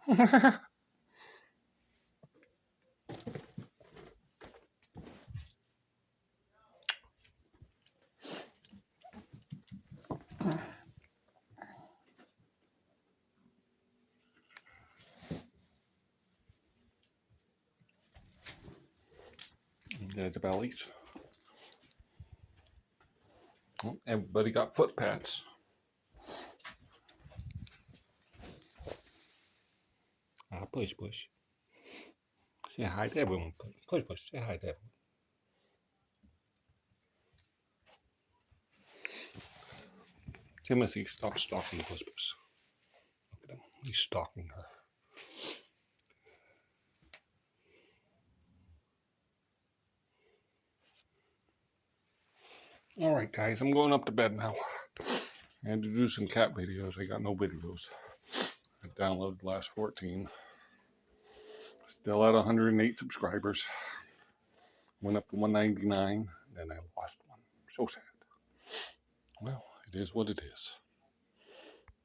There's the bellies. Everybody got foot pats. Push, push. Say hi to everyone. Push, push. Say hi to everyone. Timothy, stop stalking Puss Puss. Look at him. He's stalking her. Alright guys, I'm going up to bed now. I had to do some cat videos. I got no videos. I downloaded the last 14. Still at 108 subscribers. Went up to 199, then I lost one. So sad. Well, it is what it is.